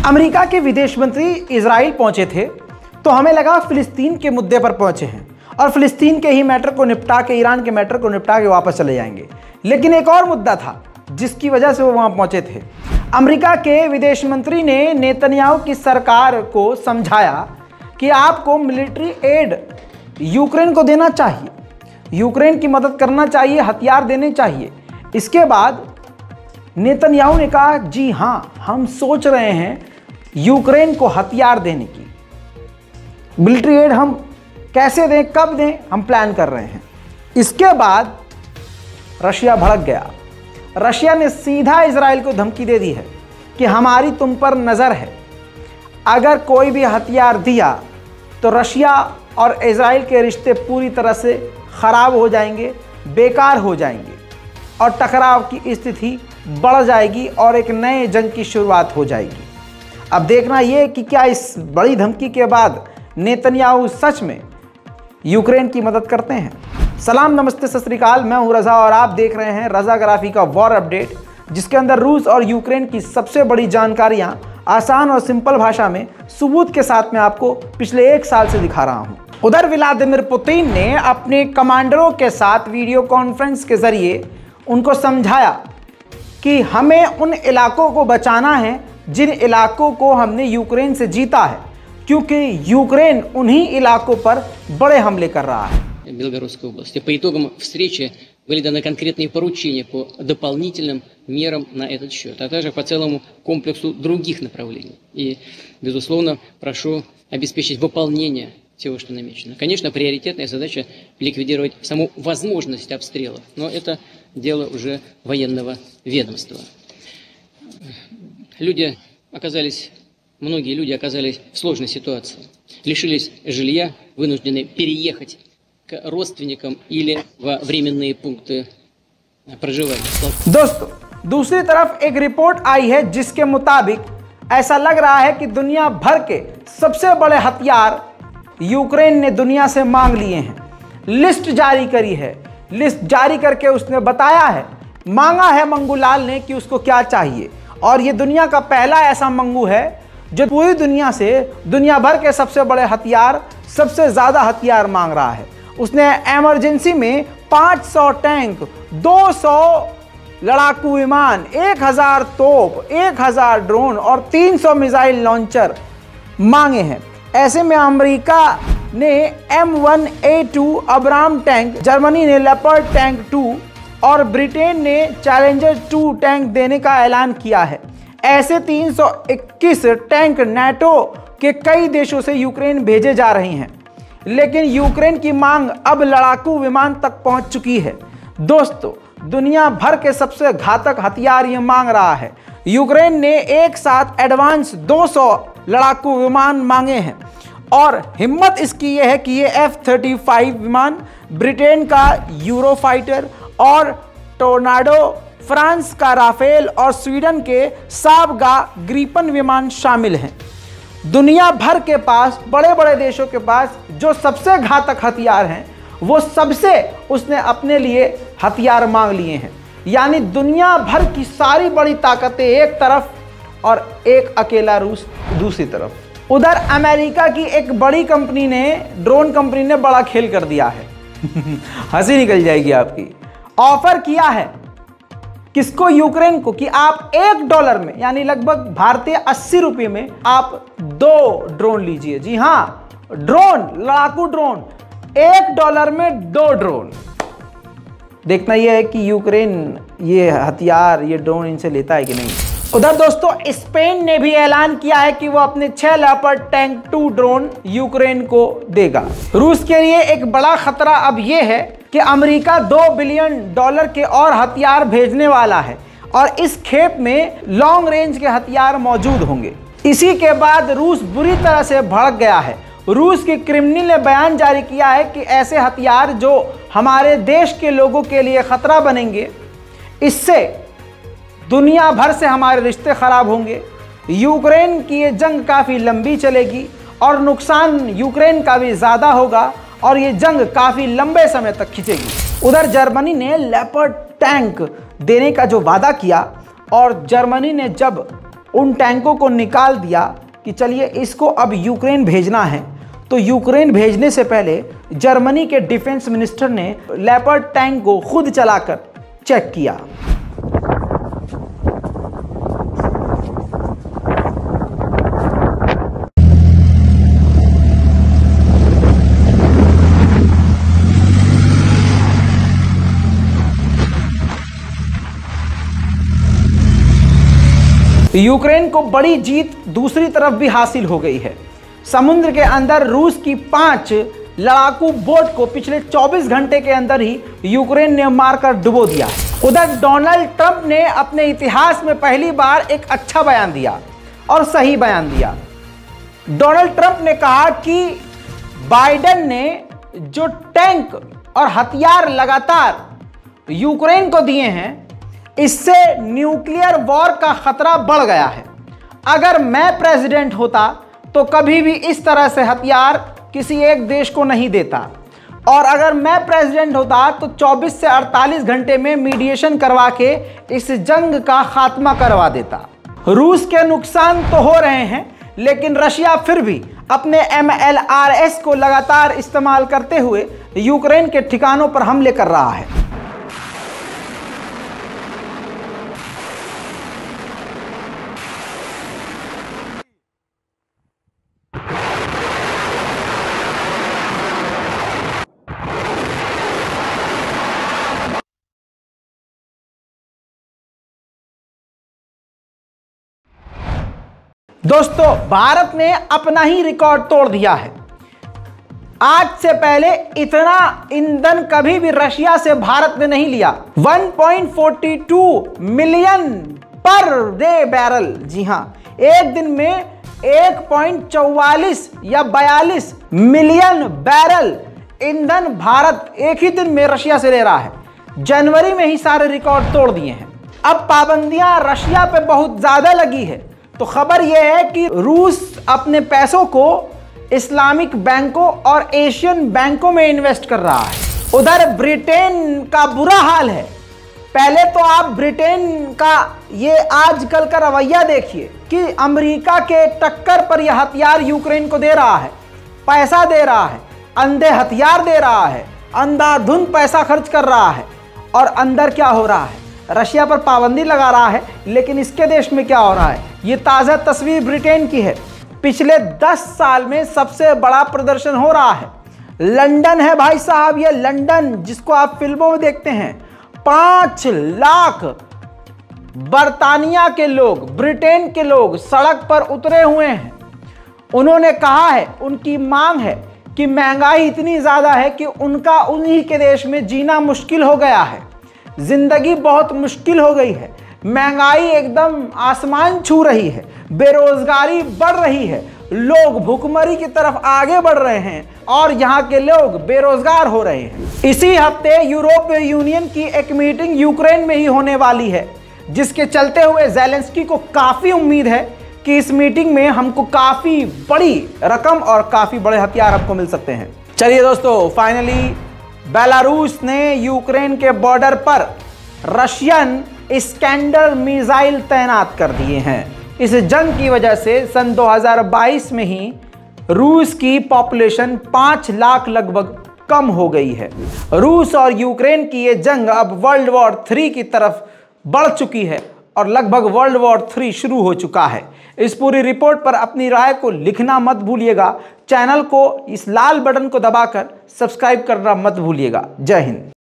America के विदेश मंत्री इजराइल पहुंचे थे तो हमें लगा फिलिस्तीन के मुद्दे पर पहुंचे हैं और फिलिस्तीन के ही मैटर को निपटा के, ईरान के मैटर को निपटा के वापस चले जाएंगे। लेकिन एक और मुद्दा था जिसकी वजह से वो वहां पहुंचे थे। अमेरिका के विदेश मंत्री ने नेतन्याहू की सरकार को समझाया कि आपको मिलिट्री एड यूक्रेन को देना चाहिए, यूक्रेन की मदद करना चाहिए, हथियार देने चाहिए। इसके बाद नेतन्याहू ने कहा जी हाँ, हम सोच रहे हैं यूक्रेन को हथियार देने की, मिलिट्री एड हम कैसे दें, कब दें, हम प्लान कर रहे हैं। इसके बाद रशिया भड़क गया। रशिया ने सीधा इजराइल को धमकी दे दी है कि हमारी तुम पर नज़र है, अगर कोई भी हथियार दिया तो रशिया और इजराइल के रिश्ते पूरी तरह से ख़राब हो जाएंगे, बेकार हो जाएंगे और टकराव की स्थिति बढ़ जाएगी और एक नए जंग की शुरुआत हो जाएगी। अब देखना यह कि क्या इस बड़ी धमकी के बाद नेतन्याहू सच में यूक्रेन की मदद करते हैं। सलाम, नमस्ते, सत श्री अकाल। मैं हूं रज़ा और आप देख रहे हैं रज़ाग्राफी का वॉर अपडेट, जिसके अंदर रूस और यूक्रेन की सबसे बड़ी जानकारियां आसान और सिंपल भाषा में सबूत के साथ में आपको पिछले 1 साल से दिखा रहा हूं। उधर व्लादिमीर पुतिन ने अपने कमांडरों के साथ वीडियो कॉन्फ्रेंस के जरिए उनको समझाया कि हमें उन इलाकों को बचाना है जिन इलाकों को हमने यूक्रेन से जीता है, क्योंकि यूक्रेन उन्हीं इलाकों पर बड़े हमले कर रहा है। Белгородской области. По итогам встречи были даны конкретные поручения по дополнительным мерам на этот счет, а также по целому комплексу других направлений. И, безусловно, прошу обеспечить выполнение всего, что намечено. Конечно, приоритетная задача ликвидировать саму возможность обстрела, но это дело уже военного ведомства. Многие люди оказались в сложной ситуации, лишились жилья, вынуждены переехать к родственникам или во временные пункты проживания. दोस्तों, दूसरी तरफ एक रिपोर्ट आई है जिसके मुताबिक ऐसा लग रहा है कि दुनिया भर के सबसे बड़े हथियार यूक्रेन ने दुनिया से मांग लिए हैं। लिस्ट जारी करी है, लिस्ट जारी करके उसने बताया है, मांगा है मंगूलाल ने कि उसको क्या चाहिए। और ये दुनिया का पहला ऐसा मंगू है जो पूरी दुनिया से, दुनिया भर के सबसे बड़े हथियार, सबसे ज़्यादा हथियार मांग रहा है। उसने इमरजेंसी में 500 टैंक, 200 लड़ाकू विमान, 1000 तोप, 1000 ड्रोन और 300 मिसाइल लॉन्चर मांगे हैं। ऐसे में अमेरिका ने M1A2 अब्राम टैंक, जर्मनी ने लेपर्ड टैंक 2 और ब्रिटेन ने चैलेंजर 2 टैंक देने का ऐलान किया है। ऐसे 321 टैंक नाटो के कई देशों से यूक्रेन भेजे जा रहे हैं, लेकिन यूक्रेन की मांग अब लड़ाकू विमान तक पहुंच चुकी है। दोस्तों, दुनिया भर के सबसे घातक हथियार ये मांग रहा है। यूक्रेन ने एक साथ एडवांस 200 लड़ाकू विमान मांगे हैं और हिम्मत इसकी यह है कि ये F-35 विमान, ब्रिटेन का यूरोफाइटर और टोर्नाडो, फ्रांस का राफेल और स्वीडन के साबगा ग्रिपन विमान शामिल हैं। दुनिया भर के पास, बड़े बड़े देशों के पास जो सबसे घातक हथियार हैं, वो सबसे उसने अपने लिए हथियार मांग लिए हैं। यानी दुनिया भर की सारी बड़ी ताकतें एक तरफ और एक अकेला रूस दूसरी तरफ। उधर अमेरिका की एक बड़ी कंपनी ने, ड्रोन कंपनी ने बड़ा खेल कर दिया है। हंसी निकल जाएगी आपकी। ऑफर किया है किसको? यूक्रेन को, कि आप $1 में, यानी लगभग भारतीय 80 रुपये में आप 2 ड्रोन लीजिए। जी हाँ, ड्रोन, लड़ाकू ड्रोन, $1 में 2 ड्रोन। देखना यह है कि यूक्रेन ये हथियार, ये ड्रोन इनसे लेता है कि नहीं। उधर दोस्तों, स्पेन ने भी ऐलान किया है कि वो अपने 6 लेपर्ड टैंक 2 ड्रोन यूक्रेन को देगा। रूस के लिए एक बड़ा खतरा अब ये है कि अमेरिका $2 बिलियन के और हथियार भेजने वाला है और इस खेप में लॉन्ग रेंज के हथियार मौजूद होंगे। इसी के बाद रूस बुरी तरह से भड़क गया है। रूस की क्रेमलिन ने बयान जारी किया है कि ऐसे हथियार जो हमारे देश के लोगों के लिए खतरा बनेंगे, इससे दुनिया भर से हमारे रिश्ते खराब होंगे। यूक्रेन की ये जंग काफ़ी लंबी चलेगी और नुकसान यूक्रेन का भी ज़्यादा होगा और ये जंग काफ़ी लंबे समय तक खिंचेगी। उधर जर्मनी ने लेपर्ड टैंक देने का जो वादा किया और जर्मनी ने जब उन टैंकों को निकाल दिया कि चलिए इसको अब यूक्रेन भेजना है। तो यूक्रेन भेजने से पहले जर्मनी के डिफेंस मिनिस्टर ने लेपर्ड टैंक को खुद चलाकर चेक किया। यूक्रेन को बड़ी जीत दूसरी तरफ भी हासिल हो गई है। समुद्र के अंदर रूस की 5 लड़ाकू बोट को पिछले 24 घंटे के अंदर ही यूक्रेन ने मारकर डुबो दिया। उधर डोनाल्ड ट्रंप ने अपने इतिहास में पहली बार एक अच्छा बयान दिया और सही बयान दिया। डोनाल्ड ट्रंप ने कहा कि बाइडेन ने जो टैंक और हथियार लगातार यूक्रेन को दिए हैं, इससे न्यूक्लियर वॉर का खतरा बढ़ गया है। अगर मैं प्रेसिडेंट होता तो कभी भी इस तरह से हथियार किसी एक देश को नहीं देता, और अगर मैं प्रेसिडेंट होता तो 24 से 48 घंटे में मीडिएशन करवा के इस जंग का खात्मा करवा देता। रूस के नुकसान तो हो रहे हैं, लेकिन रशिया फिर भी अपने MLRS को लगातार इस्तेमाल करते हुए यूक्रेन के ठिकानों पर हमले कर रहा है। दोस्तों, भारत ने अपना ही रिकॉर्ड तोड़ दिया है। आज से पहले इतना ईंधन कभी भी रशिया से भारत ने नहीं लिया। 1.42 मिलियन पर डे बैरल, जी हां, एक दिन में 1.44 या 42 मिलियन बैरल ईंधन भारत एक ही दिन में रशिया से ले रहा है। जनवरी में ही सारे रिकॉर्ड तोड़ दिए हैं। अब पाबंदियां रशिया पे बहुत ज्यादा लगी है, तो खबर यह है कि रूस अपने पैसों को इस्लामिक बैंकों और एशियन बैंकों में इन्वेस्ट कर रहा है। उधर ब्रिटेन का बुरा हाल है। पहले तो आप ब्रिटेन का ये आजकल का रवैया देखिए कि अमेरिका के टक्कर पर यह हथियार यूक्रेन को दे रहा है, पैसा दे रहा है, अंधे हथियार दे रहा है, अंधाधुंध पैसा खर्च कर रहा है, और अंदर क्या हो रहा है, रशिया पर पाबंदी लगा रहा है। लेकिन इसके देश में क्या हो रहा है, ये ताज़ा तस्वीर ब्रिटेन की है। पिछले 10 साल में सबसे बड़ा प्रदर्शन हो रहा है। लंदन है भाई साहब, ये लंदन जिसको आप फिल्मों में देखते हैं। 5 लाख बर्तानिया के लोग, ब्रिटेन के लोग सड़क पर उतरे हुए हैं। उन्होंने कहा है, उनकी मांग है कि महंगाई इतनी ज़्यादा है कि उनका उन्हीं के देश में जीना मुश्किल हो गया है। जिंदगी बहुत मुश्किल हो गई है, महंगाई एकदम आसमान छू रही है, बेरोजगारी बढ़ रही है, लोग भुखमरी की तरफ आगे बढ़ रहे हैं और यहाँ के लोग बेरोजगार हो रहे हैं। इसी हफ्ते यूरोपीय यूनियन की एक मीटिंग यूक्रेन में ही होने वाली है, जिसके चलते हुए ज़ेलेंस्की को काफ़ी उम्मीद है कि इस मीटिंग में हमको काफ़ी बड़ी रकम और काफ़ी बड़े हथियार हमको मिल सकते हैं। चलिए दोस्तों, फाइनली बेलारूस ने यूक्रेन के बॉर्डर पर रशियन स्कैंडल मिसाइल तैनात कर दिए हैं। इस जंग की वजह से सन 2022 में ही रूस की पॉपुलेशन 5 लाख लगभग कम हो गई है। रूस और यूक्रेन की ये जंग अब वर्ल्ड वॉर 3 की तरफ बढ़ चुकी है और लगभग वर्ल्ड वॉर 3 शुरू हो चुका है। इस पूरी रिपोर्ट पर अपनी राय को लिखना मत भूलिएगा। चैनल को इस लाल बटन को दबाकर सब्सक्राइब करना मत भूलिएगा। जय हिंद।